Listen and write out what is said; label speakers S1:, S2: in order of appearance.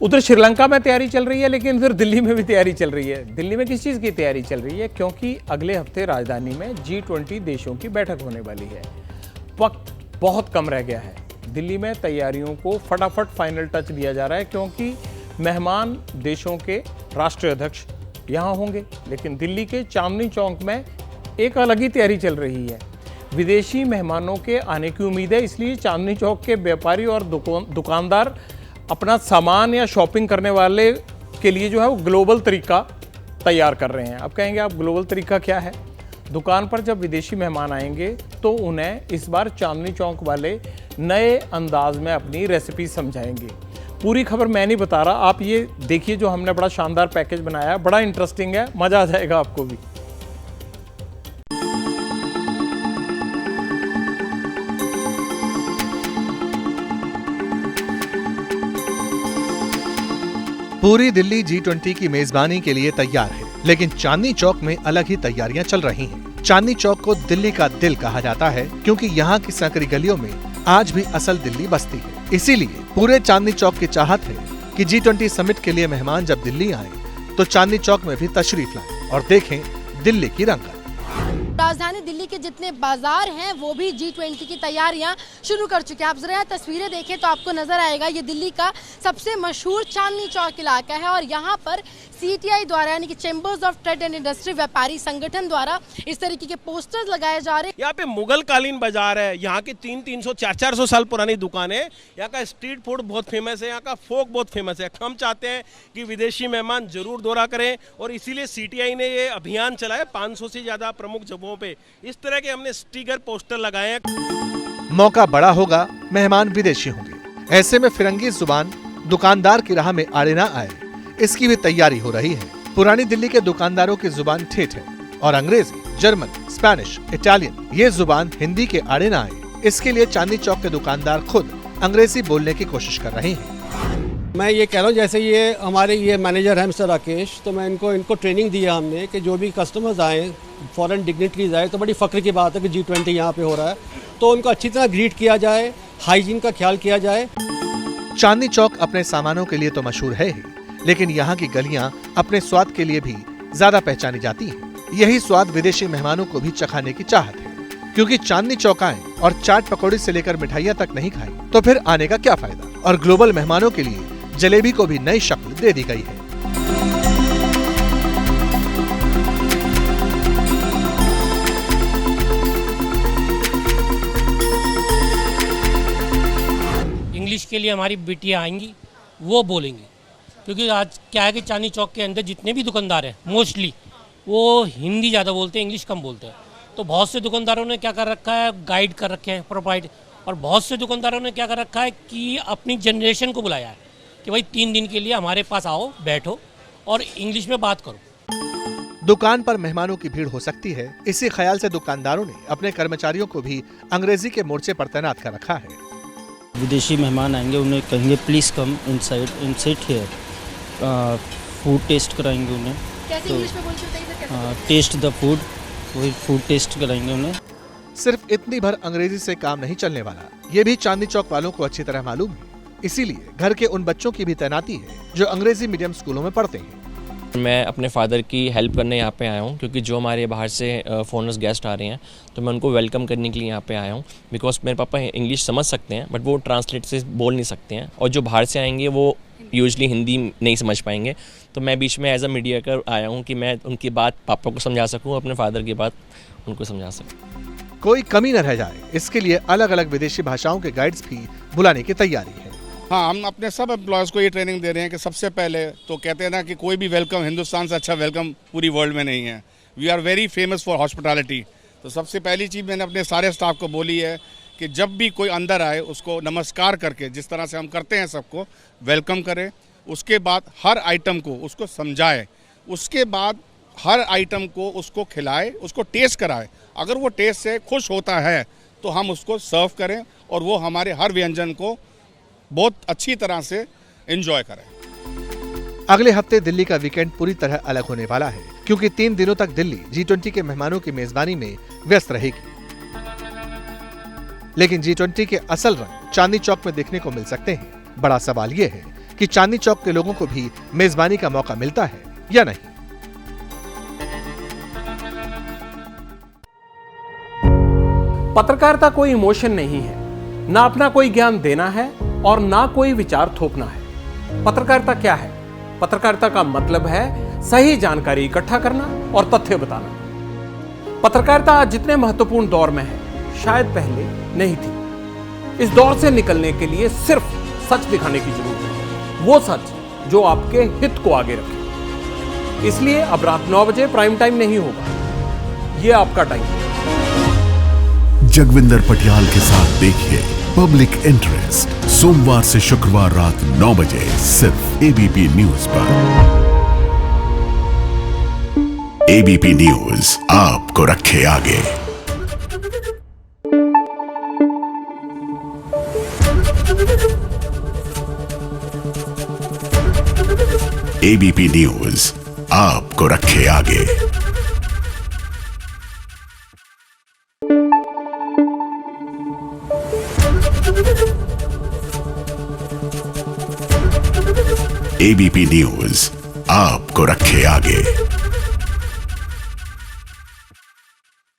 S1: उधर श्रीलंका में तैयारी चल रही है, लेकिन फिर दिल्ली में भी तैयारी चल रही है। दिल्ली में किस चीज़ की तैयारी चल रही है? क्योंकि अगले हफ्ते राजधानी में G20 देशों की बैठक होने वाली है। वक्त बहुत कम रह गया है। दिल्ली में तैयारियों को फटाफट फाइनल टच दिया जा रहा है, क्योंकि मेहमान देशों के राष्ट्रीय अध्यक्ष यहाँ होंगे। लेकिन दिल्ली के चांदनी चौक में एक अलग ही तैयारी चल रही है। विदेशी मेहमानों के आने की उम्मीद है, इसलिए चांदनी चौक के व्यापारी और दुकानदार अपना सामान या शॉपिंग करने वाले के लिए जो है वो ग्लोबल तरीका तैयार कर रहे हैं। अब कहेंगे आप ग्लोबल तरीका क्या है? दुकान पर जब विदेशी मेहमान आएंगे तो उन्हें इस बार चांदनी चौक वाले नए अंदाज में अपनी रेसिपी समझाएंगे। पूरी खबर मैं नहीं बता रहा, आप ये देखिए जो हमने बड़ा शानदार पैकेज बनाया है, बड़ा इंटरेस्टिंग है, मज़ा आ जाएगा आपको भी।
S2: पूरी दिल्ली G20 की मेजबानी के लिए तैयार है, लेकिन चांदनी चौक में अलग ही तैयारियां चल रही हैं। चांदनी चौक को दिल्ली का दिल कहा जाता है, क्योंकि यहाँ की संकरी गलियों में आज भी असल दिल्ली बसती है। इसीलिए पूरे चांदनी चौक की चाहत है कि G20 समिट के लिए मेहमान जब दिल्ली आए तो चांदनी चौक में भी तशरीफ लाएं और देखें दिल्ली की रंगत।
S3: राजधानी दिल्ली के जितने बाजार हैं वो भी G20 की तैयारियां शुरू कर चुके हैं। आप जरा तस्वीरें देखें तो आपको नजर आएगा, ये दिल्ली का सबसे मशहूर चांदनी चौक इलाका है और यहाँ पर CTI द्वारा यानी कि chambers of trade and industry व्यापारी संगठन द्वारा इस तरीके के पोस्टर्स लगाए जा रहे हैं।
S4: यहाँ पे मुगल कालीन बाजार है, यहाँ की 300-400 साल पुरानी दुकानें, यहाँ का स्ट्रीट फूड बहुत फेमस है, यहाँ का फोक बहुत फेमस है। हम चाहते हैं कि विदेशी मेहमान जरूर दौरा करें और इसीलिए CTI ने ये अभियान चलाया। 500 से ज्यादा प्रमुख जगहों पे इस तरह के हमने स्टिकर पोस्टर लगाए हैं।
S2: मौका बड़ा होगा, मेहमान विदेशी होंगे, ऐसे में फिरंगी जुबान दुकानदार की राह में आड़े ना आए, इसकी भी तैयारी हो रही है। पुरानी दिल्ली के दुकानदारों की जुबान ठेठ है और अंग्रेजी, जर्मन, स्पेनिश, इटालियन ये जुबान हिंदी के आड़े ना आए, इसके लिए चांदनी चौक के दुकानदार खुद अंग्रेजी बोलने की कोशिश कर रहे हैं।
S5: मैं ये कह रहा हूँ, जैसे ये हमारे ये मैनेजर है मिस्टर राकेश, तो मैं इनको ट्रेनिंग दी है हमने कि जो भी कस्टमर्स आए, फॉरेन डिग्निटरीज आए, तो बड़ी फ़ख्र की बात है कि G20 यहाँ पे हो रहा है, तो उनको अच्छी तरह ग्रीट किया जाए, हाइजीन का ख्याल किया जाए।
S2: चांदनी चौक अपने सामानों के लिए तो मशहूर है ही, लेकिन यहाँ की गलियाँ अपने स्वाद के लिए भी ज्यादा पहचानी जाती हैं। यही स्वाद विदेशी मेहमानों को भी चखाने की चाहत है, क्योंकि चांदनी चौक आए और चाट पकौड़ी से लेकर मिठाइयाँ तक नहीं खाई तो फिर आने का क्या फायदा। और ग्लोबल मेहमानों के लिए जलेबी को भी नई शक्ल दे दी गई है।
S6: इंग्लिश के लिए हमारी बेटियां आएंगी, वो बोलेंगी, क्योंकि आज क्या है कि चांदनी चौक के अंदर जितने भी दुकानदार हैं मोस्टली वो हिंदी ज़्यादा बोलते हैं, इंग्लिश कम बोलते हैं। तो बहुत से दुकानदारों ने क्या कर रखा है, गाइड कर रखे हैं प्रोवाइड, और बहुत से दुकानदारों ने क्या कर रखा है कि अपनी जनरेशन को बुलाया है कि भाई 3 दिन के लिए हमारे पास आओ, बैठो और इंग्लिश में बात करो।
S2: दुकान पर मेहमानों की भीड़ हो सकती है, इसी ख्याल से दुकानदारों ने अपने कर्मचारियों को भी अंग्रेजी के मोर्चे पर तैनात कर रखा है।
S7: विदेशी मेहमान आएंगे, उन्हें कहेंगे please come inside and sit here, food taste कराएंगे उन्हें।
S3: कैसे इंग्लिश में बोल सकते हैं?
S7: टेस्ट द फूड, वही फूड टेस्ट कराएंगे उन्हें।
S2: सिर्फ इतनी भर अंग्रेजी से काम नहीं चलने वाला, ये भी चांदनी चौक वालों को अच्छी तरह मालूम है। इसीलिए घर के उन बच्चों की भी तैनाती है जो अंग्रेजी मीडियम स्कूलों में पढ़ते हैं।
S8: मैं अपने फादर की हेल्प करने यहाँ पे आया हूँ, क्योंकि जो हमारे बाहर से फॉरेनर्स गेस्ट आ रहे हैं तो मैं उनको वेलकम करने के लिए यहाँ पे आया हूँ। बिकॉज मेरे पापा इंग्लिश समझ सकते हैं बट वो ट्रांसलेट से बोल नहीं सकते हैं, और जो बाहर से आएंगे वो यूजली हिंदी नहीं समझ पाएंगे। तो मैं बीच में एज अ मीडिएटर आया हूँ कि मैं उनकी बात पापा को समझा सकूँ, अपने फादर की बात उनको समझा सकूँ।
S2: कोई कमी न रह जाए, इसके लिए अलग अलग विदेशी भाषाओं के गाइड्स भी बुलाने की तैयारी है।
S9: हाँ, हम अपने सब एम्प्लॉयज़ को ये ट्रेनिंग दे रहे हैं कि सबसे पहले तो कहते हैं ना कि कोई भी वेलकम हिंदुस्तान से अच्छा वेलकम पूरी वर्ल्ड में नहीं है। We are very famous for hospitality. तो सबसे पहली चीज़ मैंने अपने सारे स्टाफ को बोली है कि जब भी कोई अंदर आए उसको नमस्कार करके, जिस तरह से हम करते हैं सबको वेलकम करें। उसके बाद हर आइटम को उसको समझाए, उसके बाद हर आइटम को उसको खिलाए, उसको टेस्ट कराए। अगर वो टेस्ट से खुश होता है तो हम उसको सर्व करें और वो हमारे हर व्यंजन को बहुत अच्छी तरह से एंजॉय करें।
S2: अगले हफ्ते दिल्ली का वीकेंड पूरी तरह अलग होने वाला है, क्योंकि 3 दिनों तक दिल्ली G20 के मेहमानों की मेजबानी में व्यस्त रहेगी। लेकिन G20 के असल रंग चांदनी चौक में देखने को मिल सकते हैं। बड़ा सवाल ये है कि चांदनी चौक के लोगों को भी मेजबानी का मौका मिलता है या नहीं।
S1: पत्रकारिता कोई इमोशन नहीं है, ना अपना कोई ज्ञान देना है और ना कोई विचार थोपना है। पत्रकारिता क्या है? पत्रकारिता का मतलब है सही जानकारी इकट्ठा करना और तथ्य बताना। पत्रकारिता आज जितने महत्वपूर्ण दौर में है, शायद पहले नहीं थी। इस दौर से निकलने के लिए सिर्फ सच दिखाने की जरूरत है, वो सच जो आपके हित को आगे रखे। इसलिए अब रात 9 बजे प्राइम टाइम नहीं होगा, ये आपका टाइम है।
S10: जगविंदर पटियाल के साथ देखिए पब्लिक इंटरेस्ट सोमवार से शुक्रवार रात 9 बजे सिर्फ एबीपी न्यूज पर। एबीपी न्यूज आपको रखे आगे। एबीपी न्यूज आपको रखे आगे। एबीपी न्यूज आपको रखे आगे।